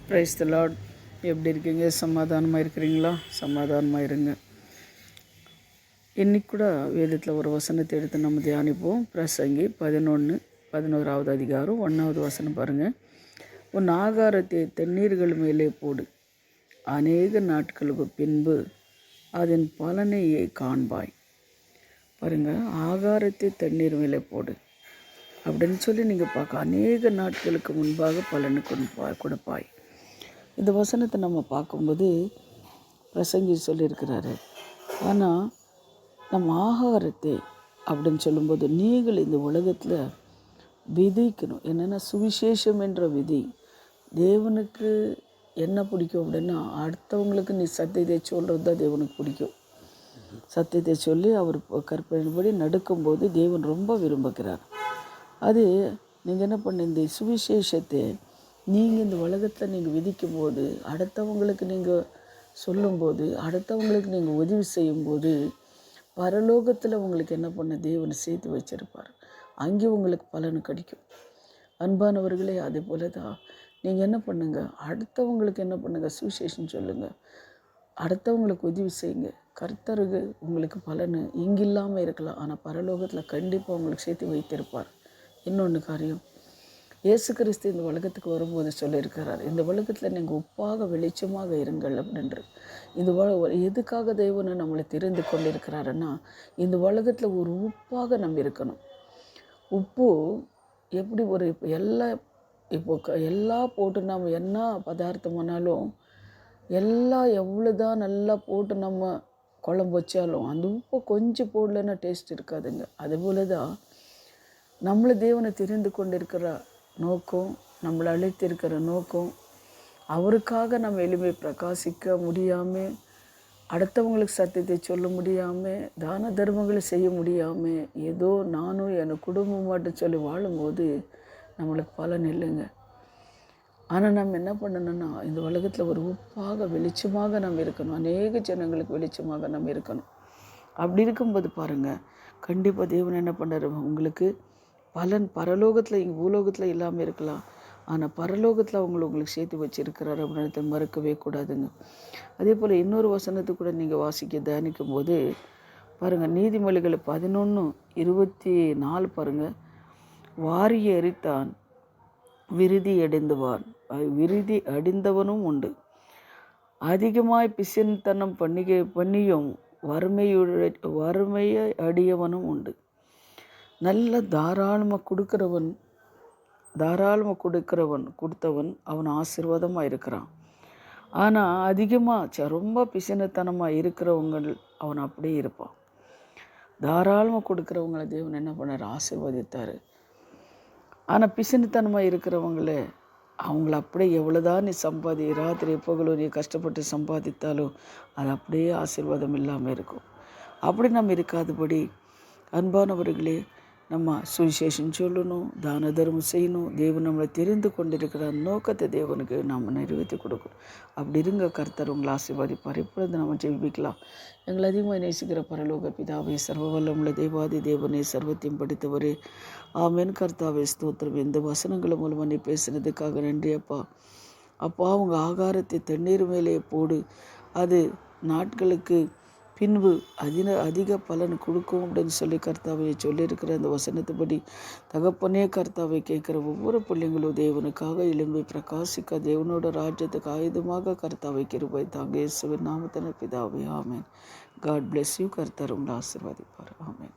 Praise the Lord. எப்படி இருக்கீங்க? சமாதானமாக இருக்கிறீங்களா? சமாதானமாக இருங்க. இன்னைக்கு கூட வேதத்தில் ஒரு வசனத்தை எடுத்து நம்ம தியானிப்போம். பிரசங்கி 11 அதிகாரம் 1வது வசனம் பாருங்கள். உன் ஆகாரத்தை தண்ணீர்கள் மேலே போடு, அநேக நாட்களுக்கு பின்பு அதன் பலனையே காண்பாய். பாருங்கள், ஆகாரத்தை தண்ணீர் மேலே போடு அப்படின்னு சொல்லி நீங்கள் பார்க்க அநேக நாட்களுக்கு முன்பாக பலனை கொடுப்பாய். இந்த வசனத்தை நம்ம பார்க்கும்போது பிரசங்கி சொல்லியிருக்கிறாரு. ஆனால் நம்ம ஆகாரத்தை அப்படின்னு சொல்லும்போது நீங்கள் இந்த உலகத்தில் விதைக்கணும். என்னென்னா சுவிசேஷம் என்ற விதி. தேவனுக்கு என்ன பிடிக்கும் அப்படின்னா, அடுத்தவங்களுக்கு நீ சத்தியத்தை சொல்கிறது தான் தேவனுக்கு பிடிக்கும். சத்தியத்தை சொல்லி அவர் கற்பனைப்படி நடக்கும்போது தேவன் ரொம்ப விரும்புகிறார். அது நீங்கள் என்ன பண்ண, இந்த சுவிசேஷத்தை நீங்கள் இந்த உலகத்தில் நீங்கள் விதிக்கும் போது, அடுத்தவங்களுக்கு நீங்கள் சொல்லும்போது, அடுத்தவங்களுக்கு நீங்கள் உதவி செய்யும்போது, பரலோகத்தில் உங்களுக்கு என்ன பண்ண தேவனை சேர்த்து வச்சுருப்பார். அங்கே உங்களுக்கு பலன் கிடைக்கும். அன்பானவர்களே, அதே போல தான் நீங்கள் என்ன பண்ணுங்கள், அடுத்தவங்களுக்கு என்ன பண்ணுங்கள், சுவிசேஷம் சொல்லுங்கள், அடுத்தவங்களுக்கு உதவி செய்யுங்க. கர்த்தருக்கு உங்களுக்கு பலன் இங்கே இல்லாமல் இருக்கலாம், ஆனால் பரலோகத்தில் கண்டிப்பாக உங்களுக்கு சேர்த்து வைத்திருப்பார். இன்னொன்று காரியம், இயேசு கிறிஸ்து இந்த உலகத்துக்கு வரும்போது சொல்லியிருக்கிறார், இந்த உலகத்தில் நீங்கள் உப்பாக வெளிச்சமாக இருங்கள் அப்படின்று. இந்த எதுக்காக தேவனை நம்மளை தெரிந்து கொண்டிருக்கிறாருன்னா, இந்த உலகத்தில் ஒரு உப்பாக நம்ம இருக்கணும். உப்பு எப்படி ஒரு எல்லாம் போட்டு நம்ம என்ன பதார்த்தமானாலும் எல்லாம் எவ்வளோ தான் நல்லா போட்டு நம்ம குழம்பு வச்சாலும் அந்த உப்பு கொஞ்சம் போடலைன்னா டேஸ்ட் இருக்காதுங்க. அதுபோல தான் நம்மளை தேவனை தெரிந்து கொண்டிருக்கிற நோக்கம், நம்மளை அழைத்திருக்கிற நோக்கம், அவருக்காக நம்ம எளிமை பிரகாசிக்க முடியாமல், அடுத்தவங்களுக்கு சத்தியத்தை சொல்ல முடியாமல், தான தர்மங்களை செய்ய முடியாமல், ஏதோ நானும் என் குடும்பம் மட்டும் சொல்லி வாழும்போது நம்மளுக்கு பலன் இல்லைங்க. ஆனால் நம்ம என்ன பண்ணணும்னா, இந்த உலகத்தில் ஒரு உப்பாக வெளிச்சமாக நம்ம இருக்கணும். அநேக ஜனங்களுக்கு வெளிச்சமாக நம்ம இருக்கணும். அப்படி இருக்கும்போது பாருங்கள், கண்டிப்பாக தேவன் என்ன பண்ணுறாரு, உங்களுக்கு பலன் பரலோகத்தில் இங்கே பூலோகத்தில் இல்லாமல் இருக்கலாம், ஆனால் பரலோகத்தில் உங்களுக்கு சேர்த்து வச்சுருக்கிறார் அப்படின்னு மறுக்கவே கூடாதுங்க. அதே போல் இன்னொரு வசனத்தை கூட நீங்கள் தியானிக்கும் போது பாருங்கள், நீதிமொழிகள் 11:24 பாருங்கள். வாரி எரித்தான் விருதி அடைந்தவனும் உண்டு, அதிகமாய் பிசின்தனம் பண்ணியும் வறுமையை அடியவனும் உண்டு. நல்ல தாராளமாக கொடுத்தவன் அவன் ஆசீர்வாதமாக இருக்கிறான். ஆனால் அதிகமாக ரொம்ப பிசினத்தனமாக இருக்கிறவங்க அவன் அப்படியே இருப்பான். தாராளமாக கொடுக்குறவங்களை தேவன் என்ன பண்ணார், ஆசீர்வதித்தார். ஆனால் பிசினத்தனமாக இருக்கிறவங்களே அவங்கள அப்படியே எவ்வளோதான் நீ ராத்திரி பகலும் நீ கஷ்டப்பட்டு சம்பாதித்தாலும் அது அப்படியே ஆசீர்வாதம் இல்லாமல் இருக்கும். அப்படி நம்ம இருக்காதபடி அன்பானவர்களே, நம்ம சுவிசேஷம் சொல்லணும், தான தர்மம் செய்யணும், தேவன் நம்மளை தெரிந்து கொண்டிருக்கிற நோக்கத்தை தேவனுக்கு நாம் நிறைவேற்றி கொடுக்கணும். அப்படி இருங்க, கர்த்தர் உங்களை ஆசீர்வாதிப்பார். இப்பொழுது நம்ம ஜெபிக்கலாம். எங்களை அதிகமாக நேசிக்கிற பரலோக பிதாவே, சர்வ வல்லமுள்ள தேவாதி தேவனே, சர்வத்தையும் படித்தவரே, ஆமென். கர்த்தாவே ஸ்தோத்திரம். இந்த வசனங்களை மூலமாக நீ பேசுனதுக்காக நன்றி அப்பா. அப்பா, அவங்க ஆகாரத்தை தண்ணீர் மேலே போடு, அது நாட்களுக்கு பின்பு அதிக பலன் கொடுக்கும் அப்படின்னு சொல்லி கர்த்தாவை சொல்லியிருக்கிற அந்த வசனத்தைப்படி தகப்பனே, கர்த்தாவை கேட்குற ஒவ்வொரு பிள்ளைங்களும் தேவனுக்காக எழும்பி பிரகாசிக்க தேவனோட ராஜ்யத்துக்கு ஆயுதமாக கர்த்தாவை கிருபை தாங்க. இயேசுவின் நாமத்தினர் பிதாவே, ஆமென். God bless you. கர்த்தர் உங்களை ஆசீர்வதிப்பார். ஆமென்.